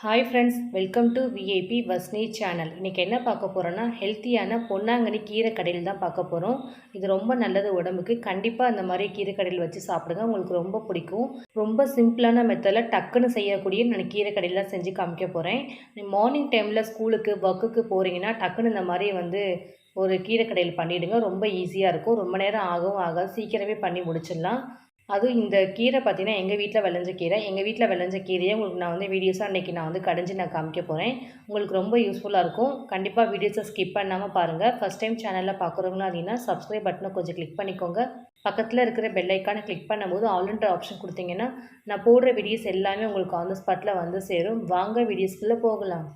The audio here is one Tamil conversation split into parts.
Hi friends, welcome to VIP வஸ்னி சேனல். இன்றைக்கி என்ன பார்க்க போகிறோன்னா, ஹெல்த்தியான பொன்னாங்கண்ணி கீரை கடையில் தான் பார்க்க போகிறோம். இது ரொம்ப நல்லது உடம்புக்கு. கண்டிப்பாக அந்த மாதிரி கீரை கடையில் வச்சு சாப்பிடுங்க, உங்களுக்கு ரொம்ப பிடிக்கும். ரொம்ப சிம்பிளான மெத்தடில் டக்குன்னு செய்யக்கூடிய நான் கீரை கடையில் தான் செஞ்சு காமிக்க போகிறேன். மார்னிங் டைமில் ஸ்கூலுக்கு ஒர்க்குக்கு போகிறீங்கன்னா டக்குன்னு இந்த மாதிரி ஒரு கீரை கடையில் பண்ணிவிடுங்க. ரொம்ப ஈஸியாக இருக்கும். ரொம்ப நேரம் ஆகவும் ஆகாது, சீக்கிரமே பண்ணி முடிச்சிடலாம். அதுவும் இந்த கீரை பார்த்திங்கன்னா எங்கள் வீட்டில் விளைஞ்ச கீரை. எங்கள் வீட்டில் விளைஞ்ச கீரையை உங்களுக்கு நான் வீடியோஸாக இன்றைக்கி நான் கடைஞ்சி நான் காமிக்க போகிறேன். உங்களுக்கு ரொம்ப யூஸ்ஃபுல்லாக இருக்கும். கண்டிப்பாக வீடியோஸை ஸ்கிப் பண்ணாமல் பாருங்கள். ஃபஸ்ட் டைம் சேனலில் பார்க்குறவங்களா அப்படின்னா சப்ஸ்கிரைப் பட்டனை கொஞ்சம் கிளிக் பண்ணிக்கோங்க. பக்கத்தில் இருக்கிற பெல் ஐக்கானை கிளிக் பண்ணும்போது ஆல்ன்ற ஆப்ஷன் கொடுத்தீங்கன்னா நான் போடுற வீடியோஸ் எல்லாமே உங்களுக்கு ஆன் த ஸ்பாட்டில் சேரும். வாங்க வீடியோஸ்குள்ளே போகலாம்.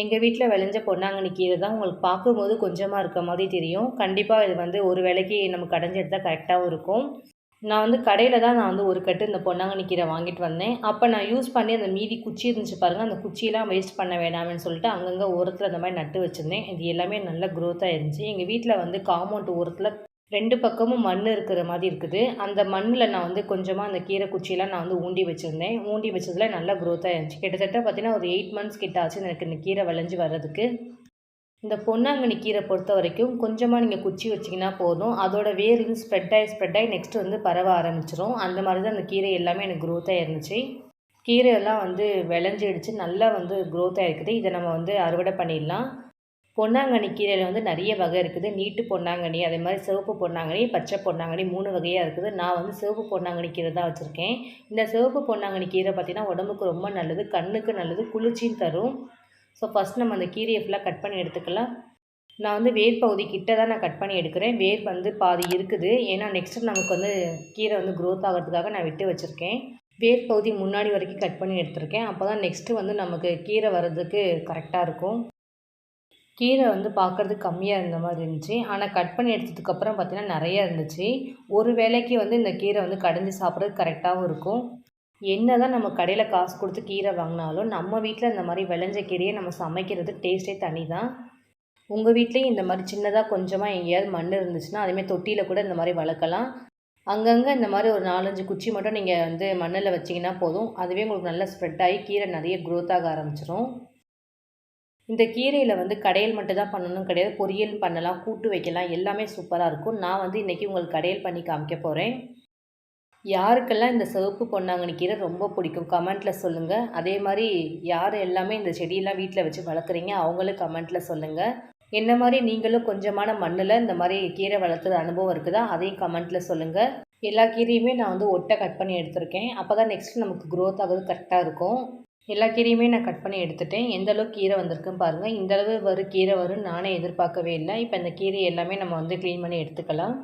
எங்கள் வீட்டில் விளைஞ்ச பொன்னாங்கண்ணி கீரை தான். உங்களுக்கு பார்க்கும்போது கொஞ்சமாக இருக்க மாதிரி தெரியும். கண்டிப்பாக இது ஒரு வேளைக்கு நம்ம கடைஞ்சி எடுத்தால் கரெக்டாகவும் இருக்கும். நான் கடையில் தான் ஒரு கட்டு இந்த பொன்னாங்கண்ணி கீரை வாங்கிட்டு வந்தேன். அப்போ நான் யூஸ் பண்ணி அந்த மீதி குச்சி இருந்துச்சு பாருங்கள், அந்த குச்சியெல்லாம் வேஸ்ட் பண்ண வேணாம்னு சொல்லிட்டு அங்கங்கே ஓரத்தில் அந்த மாதிரி நட்டு வச்சுருந்தேன். இது எல்லாமே நல்ல க்ரோத்தாக இருந்துச்சு. எங்கள் வீட்டில் காம்பவுண்ட் ஓரத்தில் 2 பக்கமும் மண் இருக்கிற மாதிரி இருக்குது. அந்த மண்ணில் நான் கொஞ்சமாக அந்த கீரை குச்சியெல்லாம் நான் ஊண்டி வச்சுருந்தேன். ஊண்டி வச்சதில் நல்லா க்ரோத்தாக இருந்துச்சு. கிட்டத்தட்ட பார்த்திங்கன்னா ஒரு 8 மந்த்ஸ் கிட்ட ஆச்சு எனக்கு இந்த கீரை விளைஞ்சி வர்றதுக்கு. இந்த பொன்னாங்கண்ணி கீரை பொறுத்த வரைக்கும் கொஞ்சமாக நீங்கள் குச்சி வச்சிங்கன்னா போதும். அதோட வேர் ஸ்ப்ரெட் ஆகி நெக்ஸ்ட்டு பரவ ஆரம்பிச்சிடும். அந்த மாதிரி தான் அந்த கீரை எல்லாமே எனக்கு க்ரோத்தாக இருந்துச்சு. கீரையெல்லாம் விளைஞ்சிடுச்சு, நல்லா க்ரோத்தாக இருக்குது. இதை நம்ம அறுவடை பண்ணிடலாம். பொன்னாங்கண்ணி கீரையில் நிறைய வகை இருக்குது. நீட்டு பொன்னாங்கண்ணி, அதே மாதிரி சிவப்பு பொன்னாங்கண்ணி, பச்சை பொன்னாங்கண்ணி 3 வகையாக இருக்குது. நான் சிவப்பு பொன்னாங்கண்ணி கீரை தான் வச்சுருக்கேன். இந்த சிவப்பு பொன்னாங்கண்ணி கீரை பார்த்திங்கன்னா உடம்புக்கு ரொம்ப நல்லது, கண்ணுக்கு நல்லது, குளிர்ச்சியும் தரும். ஸோ ஃபஸ்ட் நம்ம அந்த கீரையை ஃபுல்லாக கட் பண்ணி எடுத்துக்கலாம். நான் வேர் பகுதி கிட்ட தான் நான் கட் பண்ணி எடுக்கிறேன். வேர் பாதி இருக்குது. ஏன்னா நெக்ஸ்ட்டு நமக்கு கீரை க்ரோத் ஆகிறதுக்காக நான் விட்டு வச்சுருக்கேன். வேர் பகுதி முன்னாடி வரைக்கும் கட் பண்ணி எடுத்துருக்கேன். அப்போ தான் நெக்ஸ்ட்டு நமக்கு கீரை வர்றதுக்கு கரெக்டாக இருக்கும். கீரை பார்க்குறதுக்கு கம்மியாக இருந்த மாதிரி இருந்துச்சு. ஆனால் கட் பண்ணி எடுத்ததுக்கப்புறம் பார்த்திங்கன்னா நிறையா இருந்துச்சு. ஒரு வேளைக்கு இந்த கீரை கடைஞ்சி சாப்பிட்றது கரெக்டாகவும் இருக்கும். என்ன தான் நம்ம கடையில் காசு கொடுத்து கீரை வாங்கினாலும் நம்ம வீட்டில் இந்த மாதிரி விளைஞ்ச கீரையை நம்ம சமைக்கிறது டேஸ்ட்டே தனி தான். உங்கள் வீட்லேயும் இந்த மாதிரி சின்னதாக கொஞ்சமாக எங்கேயாவது மண் இருந்துச்சுன்னா அதேமாதிரி தொட்டியில் கூட இந்த மாதிரி வளர்க்கலாம். அங்கங்கே இந்த மாதிரி ஒரு 4-5 குச்சி மட்டும் நீங்கள் மண்ணில் வச்சிங்கன்னா போதும். அதுவே உங்களுக்கு நல்லா ஸ்ப்ரெட் ஆகி கீரை நிறைய க்ரோத் ஆக ஆரம்பிச்சிடும். இந்த கீரையில் கடையில் மட்டும் தான் பண்ணணும் கிடையாது, பொரியல் பண்ணலாம், கூட்டு வைக்கலாம், எல்லாமே சூப்பராக இருக்கும். நான் இன்றைக்கி உங்களுக்கு கடையில் பண்ணி காமிக்க போகிறேன். யாருக்கெல்லாம் இந்த சிவப்பு பொன்னாங்கண்ணி கீரை ரொம்ப பிடிக்கும் கமெண்ட்டில் சொல்லுங்கள். அதே மாதிரி யார் எல்லாமே இந்த செடியெல்லாம் வீட்டில் வச்சு வளர்க்குறீங்க அவங்களும் கமெண்ட்டில் சொல்லுங்கள். என்ன மாதிரி நீங்களும் கொஞ்சமான மண்ணில் இந்த மாதிரி கீரை வளர்த்துற அனுபவம் இருக்குதா, அதையும் கமெண்ட்டில் சொல்லுங்கள். எல்லா கீரையுமே நான் ஒட்டை கட் பண்ணி எடுத்திருக்கேன். அப்போ தான் நெக்ஸ்ட் நமக்கு க்ரோத் ஆகுது கரெக்டாக இருக்கும். எல்லா கீரையுமே நான் கட் பண்ணி எடுத்துட்டேன். எந்த அளவுக்கு கீரை வந்திருக்குன்னு பாருங்கள். இந்தளவு கீரை வரும்னு நானே எதிர்பார்க்கவே இல்லை. இப்போ இந்த கீரை எல்லாமே நம்ம க்ளீன் பண்ணி எடுத்துக்கலாம்.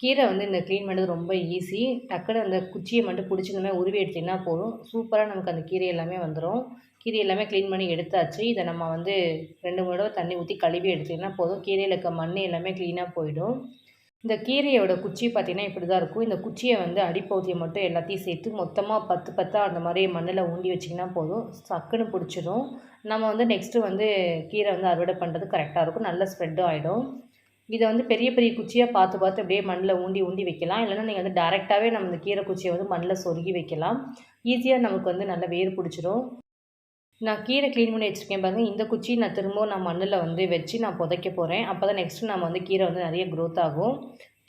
கீரை இந்த க்ளீன் பண்ணுறது ரொம்ப ஈஸி. டக்குன்னு அந்த குச்சியை மட்டும் பிடிச்சி இந்த மாதிரி உருவி எடுத்திங்கன்னா போதும், சூப்பராக நமக்கு அந்த கீரை எல்லாமே வந்துடும். கீரை எல்லாமே க்ளீன் பண்ணி எடுத்தாச்சு. இதை நம்ம 2-3 தடவை தண்ணி ஊற்றி கழுவி எடுத்திங்கன்னா போதும். கீரையில் இருக்க மண் எல்லாமே க்ளீனாக போயிடும். இந்த கீரையோட குச்சி பார்த்திங்கன்னா இப்படி தான் இருக்கும். இந்த குச்சியை அடிப்பகுதியை மட்டும் எல்லாத்தையும் சேர்த்து மொத்தமாக 10 அந்த மாதிரி மண்ணில் ஊண்டி வச்சிங்கன்னா போதும், சக்குன்னு பிடிச்சிடும். நம்ம நெக்ஸ்ட்டு கீரை அறுவடை பண்ணுறது கரெக்டாக இருக்கும், நல்ல ஸ்ப்ரெட்டும் ஆகிடும். இதை பெரிய பெரிய குச்சியாக பார்த்து அப்படியே மண்ணில் ஊண்டி வைக்கலாம். இல்லைன்னா நீங்கள் டேரெக்டாகவே நம்ம இந்த கீரை குச்சியை மண்ணில் சொருகி வைக்கலாம். ஈஸியாக நமக்கு நல்ல வேர் பிடிச்சிடும். நான் கீரை க்ளீன் பண்ணி வச்சுருக்கேன் பாருங்கள். இந்த குச்சி நான் திரும்பவும் நான் மண்ணில் வச்சு நான் புதைக்க போகிறேன். அப்போ தான் நெக்ஸ்ட்டு நம்ம கீரை நிறைய க்ரோத் ஆகும்.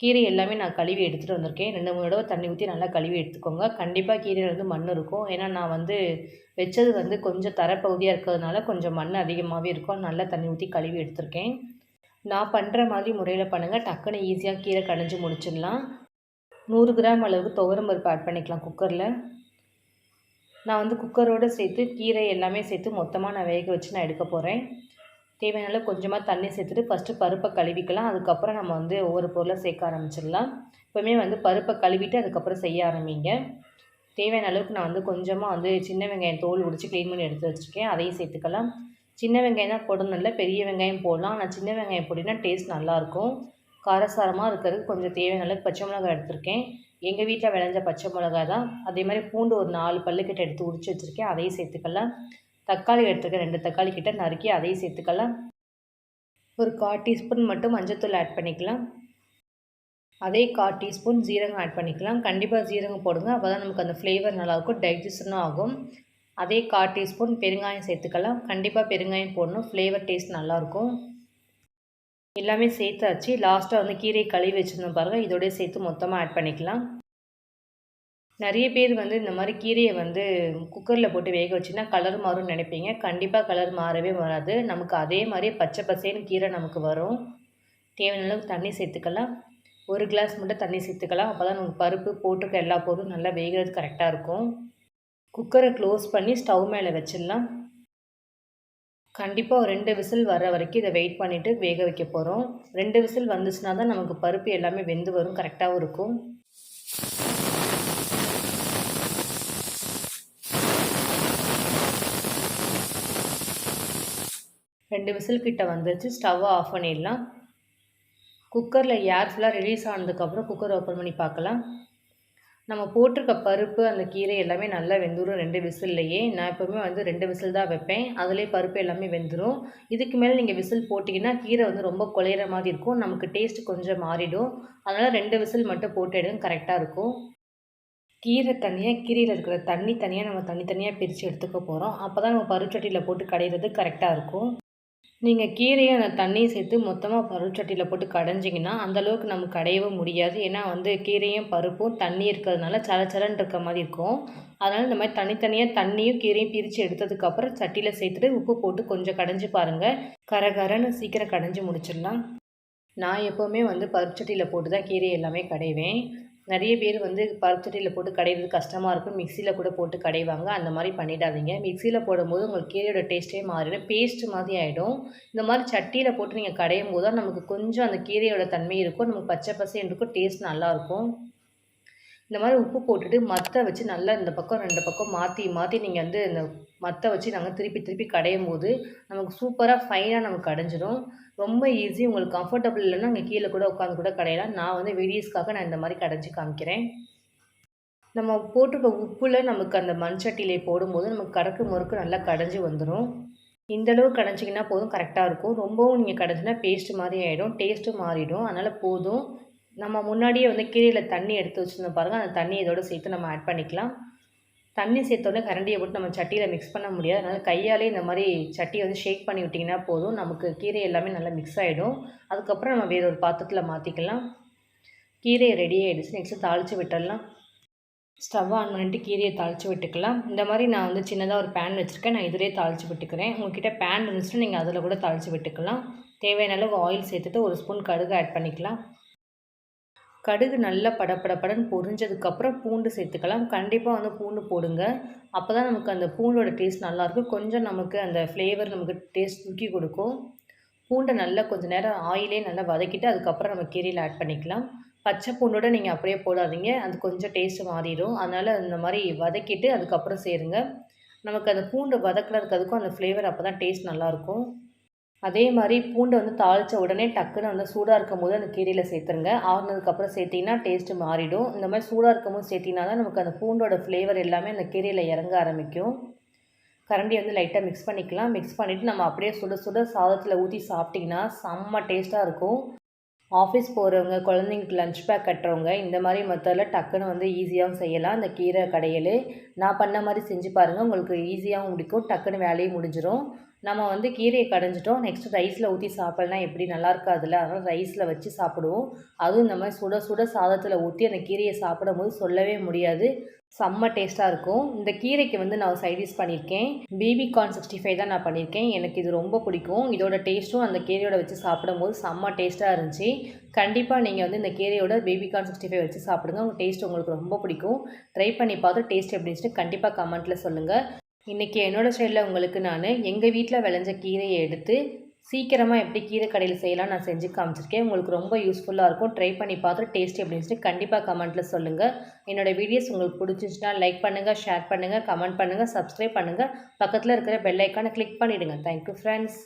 கீரை எல்லாமே நான் கழுவி எடுத்துகிட்டு வந்திருக்கேன். 2-3 தடவை தண்ணி ஊற்றி நல்லா கழுவி எடுத்துக்கோங்க. கண்டிப்பாக கீரையில் மண் இருக்கும். ஏன்னா நான் வச்சது கொஞ்சம் தரப்பகுதியாக இருக்கிறதுனால கொஞ்சம் மண் அதிகமாகவே இருக்கும். நல்லா தண்ணி ஊற்றி கழுவி எடுத்திருக்கேன். நான் பண்ணுற மாதிரி முறையில் பண்ணுங்கள், டக்குன்னு ஈஸியாக கீரை கடைஞ்சி முடிச்சிடலாம். 100 கிராம் அளவுக்கு துவரம் பருப்பு ஆட் பண்ணிக்கலாம் குக்கரில். நான் குக்கரோடு சேர்த்து கீரை எல்லாமே சேர்த்து மொத்தமாக நான் வேக வச்சு நான் எடுக்க போகிறேன். தேவையான கொஞ்சமாக தண்ணி சேர்த்துட்டு ஃபஸ்ட்டு பருப்பை கழுவிக்கலாம். அதுக்கப்புறம் நம்ம ஒவ்வொரு பொருளை சேர்க்க ஆரம்பிச்சிடலாம். எப்போவுமே பருப்பை கழுவிட்டு அதுக்கப்புறம் செய்ய ஆரம்பிங்க. தேவையான அளவுக்கு நான் கொஞ்சமாக சின்ன வெங்காயம் தோல் உரித்து க்ளீன் பண்ணி எடுத்து வச்சுருக்கேன், அதையும் சேர்த்துக்கலாம். சின்ன வெங்காயம் தான் போடணும், இல்லை பெரிய வெங்காயம் போடலாம். ஆனால் சின்ன வெங்காயம் போட்டிங்கன்னா டேஸ்ட் நல்லாயிருக்கும். காரசாரமாக இருக்கிறதுக்கு கொஞ்சம் தேவையான அளவுக்கு பச்சை மிளகாய் எடுத்திருக்கேன். எங்கள் வீட்டில் விளைஞ்ச பச்சை மிளகாய் தான். அதே மாதிரி பூண்டு ஒரு 4 பல்லுக்கிட்ட எடுத்து உரித்து வச்சுருக்கேன், அதையும் சேர்த்துக்கலாம். தக்காளி எடுத்துருக்கேன், 2 தக்காளி கிட்ட நறுக்கி அதையும் சேர்த்துக்கலாம். ஒரு 1/4 டீஸ்பூன் மட்டும் மஞ்சத்தூள் ஆட் பண்ணிக்கலாம். அதே 1/4 டீஸ்பூன் ஜீரகம் ஆட் பண்ணிக்கலாம். கண்டிப்பாக ஜீரகம் போடுங்க, அப்போ தான் நமக்கு அந்த ஃப்ளேவர் நல்லாயிருக்கும், டைஜஷனும் ஆகும். அதே 1/4 டீஸ்பூன் பெருங்காயம் சேர்த்துக்கலாம். கண்டிப்பாக பெருங்காயம் போடணும், ஃப்ளேவர் டேஸ்ட் நல்லாயிருக்கும். எல்லாமே சேர்த்தாச்சு. லாஸ்ட்டாக வந்து கீரையை கழுவி வச்சுருந்தோம் பாருங்கள், இதோடய சேர்த்து மொத்தமாக ஆட் பண்ணிக்கலாம். நிறைய பேர் வந்து இந்த மாதிரி கீரையை வந்து குக்கரில் போட்டு வேக வச்சிங்கன்னா கலர் மாறும்னு நினைப்பீங்க. கண்டிப்பாக கலர் மாறவே வராது. நமக்கு அதே மாதிரியே பச்சை பசேன்னு கீரை நமக்கு வரும். தேவையான அளவுக்கு தண்ணி சேர்த்துக்கலாம். 1 கிளாஸ் மட்டும் தண்ணி சேர்த்துக்கலாம். அப்போ தான் நமக்கு பருப்பு போட்டிருக்க எல்லா பொருளும் நல்லா வேகிறது கரெக்டாக இருக்கும். குக்கரை க்ளோஸ் பண்ணி ஸ்டவ் மேலே வச்சிடலாம். கண்டிப்பாக ஒரு 2 விசில் வர வரைக்கும் இதை வெயிட் பண்ணிவிட்டு வேக வைக்க போகிறோம். 2 விசில் வந்துச்சுன்னா தான் நமக்கு பருப்பு எல்லாமே வெந்து வரும், கரெக்டாகவும் இருக்கும். 2 விசில் கிட்ட வந்துருச்சு. ஸ்டவ்வை ஆஃப் பண்ணிடலாம். குக்கரில் ஏர் ஃபுல்லாக ரிலீஸ் ஆனதுக்கப்புறம் குக்கர் ஓப்பன் பண்ணி பார்க்கலாம். நம்ம போட்டிருக்க பருப்பு அந்த கீரை எல்லாமே நல்லா வெந்துடும் 2 விசில்லையே. நான் எப்போவுமே வந்து 2 விசில் தான் வைப்பேன். அதிலே பருப்பு எல்லாமே வெந்துடும். இதுக்கு மேலே நீங்கள் விசில் போட்டிங்கன்னா கீரை வந்து ரொம்ப குழையிற மாதிரி இருக்கும். நமக்கு டேஸ்ட்டு கொஞ்சம் மாறிடும். அதனால் 2 விசில் மட்டும் போட்டு எடுங்க, கரெக்டாக இருக்கும். கீரை தனியாக, கீரையில் இருக்கிற தண்ணி தனியாக நம்ம தனித்தனியாக பிரித்து எடுத்துக்க போகிறோம். அப்போ தான் நம்ம பருச்சட்டியில் போட்டு கடையிறது கரெக்டாக இருக்கும். நீங்கள் கீரையும் அந்த தண்ணியும் சேர்த்து மொத்தமாக பருச்சட்டியில் போட்டு கடைஞ்சிங்கன்னா அந்தளவுக்கு நமக்கு கடையவும் முடியாது. ஏன்னா வந்து கீரையும் பருப்பும் தண்ணி இருக்கிறதுனால சலச்சலன்னு இருக்க மாதிரி இருக்கும். அதனால் இந்த மாதிரி தனித்தனியாக தண்ணியும் கீரையும் பிரித்து எடுத்ததுக்கப்புறம் சட்டியில் சேர்த்துட்டு உப்பு போட்டு கொஞ்சம் கடைஞ்சி பாருங்கள். கரகரன்னு சீக்கிரம் கடைஞ்சி முடிச்சிடலாம். நான் எப்போவுமே வந்து பருச்சட்டியில் போட்டு தான் கீரை எல்லாமே கடைவேன். நிறைய பேர் வந்து பருச்சட்டியில் போட்டு கடையிறது கஷ்டமாக இருக்கும். மிக்சியில் கூட போட்டு கடைவாங்க. அந்த மாதிரி பண்ணிடாதீங்க. மிக்சியில் போடும்போது உங்களுக்கு கீரையோட டேஸ்ட்டே மாறிடும். பேஸ்ட் மாதிரி ஆகிடும். இந்த மாதிரி சட்டியில் போட்டு நீங்கள் கடையும் போது தான் நமக்கு கொஞ்சம் அந்த கீரையோட தன்மை இருக்கும். நமக்கு பச்சை பசேன்னு இருக்கும். டேஸ்ட் நல்லாயிருக்கும். இந்த மாதிரி உப்பு போட்டுட்டு மத்தை வச்சு நல்லா இந்த பக்கம் 2 பக்கம் மாற்றி மாற்றி நீங்கள் வந்து இந்த மத்தை வச்சு நாங்கள் திருப்பி திருப்பி கடையும் போது நமக்கு சூப்பராக ஃபைனாக நமக்கு கடைஞ்சிடும். ரொம்ப ஈஸி. உங்களுக்கு கம்ஃபர்டபுள் இல்லைன்னா அங்கே கீழே கூட உட்காந்து கூட கடையலாம். நான் வந்து வீடியோஸ்க்காக நான் இந்த மாதிரி கடைஞ்சி காமிக்கிறேன். நம்ம போட்டிருக்க உப்பில் நமக்கு அந்த மண் சட்டியிலே போடும்போது நமக்கு கறக்கு முறுக்கு நல்லா கடைஞ்சி வந்துடும். இந்தளவு கடைஞ்சிங்கன்னா போதும், கரெக்டாக இருக்கும். ரொம்பவும் நீங்கள் கடைஞ்சினா பேஸ்ட்டு மாதிரி ஆகிடும், டேஸ்ட்டும் மாறிடும். அதனால் போதும். நம்ம முன்னாடியே வந்து கீரையில் தண்ணி எடுத்து வச்சுருந்தோம் பாருங்கள், அந்த தண்ணி இதோடு சேர்த்து நம்ம ஆட் பண்ணிக்கலாம். தண்ணி சேர்த்தோடனே கரண்டியை போட்டு நம்ம சட்டியில் மிக்ஸ் பண்ண முடியாது. அதனால் கையாலே இந்த மாதிரி சட்டியை வந்து ஷேக் பண்ணி விட்டிங்கன்னா போதும். நமக்கு கீரை எல்லாமே நல்லா மிக்ஸ் ஆகிடும். அதுக்கப்புறம் நம்ம வேறு ஒரு பாத்திரத்தில் மாற்றிக்கலாம். கீரை ரெடி ஆகிடுச்சு. நெக்ஸ்ட்டு தாளித்து விட்டுடலாம். ஸ்டவ் ஆன் பண்ணிட்டு கீரையை தாளித்து விட்டுக்கலாம். இந்த மாதிரி நான் வந்து சின்னதாக ஒரு பேன் வச்சுருக்கேன். நான் இதிலே தாளித்து விட்டுக்கிறேன். உங்கள்கிட்ட பேன் இருந்துச்சுன்னா நீங்கள் அதில் கூட தாளித்து விட்டுக்கலாம். தேவையான அளவு ஆயில் சேர்த்துட்டு 1 ஸ்பூன் கடுகு ஆட் பண்ணிக்கலாம். கடுகு நல்லா படப்படன்னு பொரிஞ்சதுக்கப்புறம் பூண்டு சேர்த்துக்கலாம். கண்டிப்பாக வந்து பூண்டு போடுங்க. அப்போ தான் நமக்கு அந்த பூண்டோட டேஸ்ட் நல்லாயிருக்கும். கொஞ்சம் நமக்கு அந்த ஃப்ளேவர் நமக்கு டேஸ்ட் தூக்கி கொடுக்கும். பூண்டை நல்லா கொஞ்சம் நேரம் ஆயிலே நல்லா வதக்கிட்டு அதுக்கப்புறம் நம்ம கீரையில் ஆட் பண்ணிக்கலாம். பச்சை பூண்டோட நீங்கள் அப்படியே போடாதீங்க, அது கொஞ்சம் டேஸ்ட்டு மாறிடும். அதனால் இந்த மாதிரி வதக்கிட்டு அதுக்கப்புறம் சேருங்க. நமக்கு அந்த பூண்டு வதக்குறதுக்கு அதுக்கும் அந்த ஃப்ளேவர் அப்போ தான் டேஸ்ட் நல்லாயிருக்கும். அதே மாதிரி பூண்டை வந்து தாளித்த உடனே டக்குன்னு வந்து சூடாக இருக்கும்போது அந்த கீரையில் சேர்த்துருங்க. ஆறுனதுக்கப்புறம் சேர்த்திங்கன்னா டேஸ்ட்டு மாறிடும். இந்த மாதிரி சூடாக இருக்கும்போது சேர்த்திங்கன்னா தான் நமக்கு அந்த பூண்டோட ஃப்ளேவர் எல்லாமே அந்த கீரையில் இறங்க ஆரம்பிக்கும். கரண்டி வந்து லைட்டாக மிக்ஸ் பண்ணிக்கலாம். மிக்ஸ் பண்ணிவிட்டு நம்ம அப்படியே சுட சுட சாதத்தில் ஊற்றி சாப்பிட்டிங்கன்னா செம்ம டேஸ்ட்டாக இருக்கும். ஆஃபீஸ் போகிறவங்க, குழந்தைங்களுக்கு லஞ்ச் பேக் கட்டுறவங்க இந்த மாதிரி மெத்தடில் டக்குன்னு வந்து ஈஸியாகவும் செய்யலாம். இந்த கீரை கடையல் நான் பண்ண மாதிரி செஞ்சு பாருங்கள். உங்களுக்கு ஈஸியாகவும் முடிக்கும், டக்குன்னு வேலையும் முடிஞ்சிடும். நம்ம வந்து கீரையை கடைஞ்சிட்டோம். நெக்ஸ்ட்டு ரைஸில் ஊற்றி சாப்பிட்லாம் எப்படி நல்லா இருக்காதுல்ல. அதனால் ரைஸில் வச்சு சாப்பிடுவோம். அதுவும் இந்த மாதிரி சுட சுட சாதத்தில் ஊற்றி அந்த கீரையை சாப்பிடும்போது சொல்லவே முடியாது. செம்ம டேஸ்ட்டாக இருக்கும். இந்த கீரைக்கு வந்து நான் சைடிஷ் பண்ணியிருக்கேன். பேபிகார்ன் 65 தான் நான் பண்ணியிருக்கேன். எனக்கு இது ரொம்ப பிடிக்கும். இதோட டேஸ்ட்டும் அந்த கீரையோட வச்சு சாப்பிடும்போது செம்ம டேஸ்ட்டாக இருந்துச்சு. கண்டிப்பாக நீங்கள் வந்து இந்த கீரையோட பேபிகார்ன் 65 வச்சு சாப்பிடுங்க. உங்கள் டேஸ்ட் உங்களுக்கு ரொம்ப பிடிக்கும். ட்ரை பண்ணி பார்த்து டேஸ்ட் எப்படி இருந்துச்சுன்னு கண்டிப்பாக கமெண்ட்டில் சொல்லுங்கள். இன்றைக்கி என்னோடய ஸ்டைலில் உங்களுக்கு நான் எங்கள் வீட்டில் விளைஞ்ச கீரையை எடுத்து சீக்கிரமாக எப்படி கீரை கடையில் செய்யலாம் நான் செஞ்சு காமிச்சிருக்கேன். உங்களுக்கு ரொம்ப யூஸ்ஃபுல்லாக இருக்கும். ட்ரை பண்ணி பார்த்துட்டு டேஸ்ட் எப்படி இருந்துச்சுன்னு கண்டிப்பாக கமெண்ட்டில் சொல்லுங்கள். என்னோடய வீடியோஸ் உங்களுக்கு பிடிச்சிச்சுன்னா லைக் பண்ணுங்கள், ஷேர் பண்ணுங்கள், கமெண்ட் பண்ணுங்கள், சப்ஸ்கிரைப் பண்ணுங்கள். பக்கத்தில் இருக்கிற பெல் ஐக்கானை கிளிக் பண்ணிவிடுங்க. Thank you friends.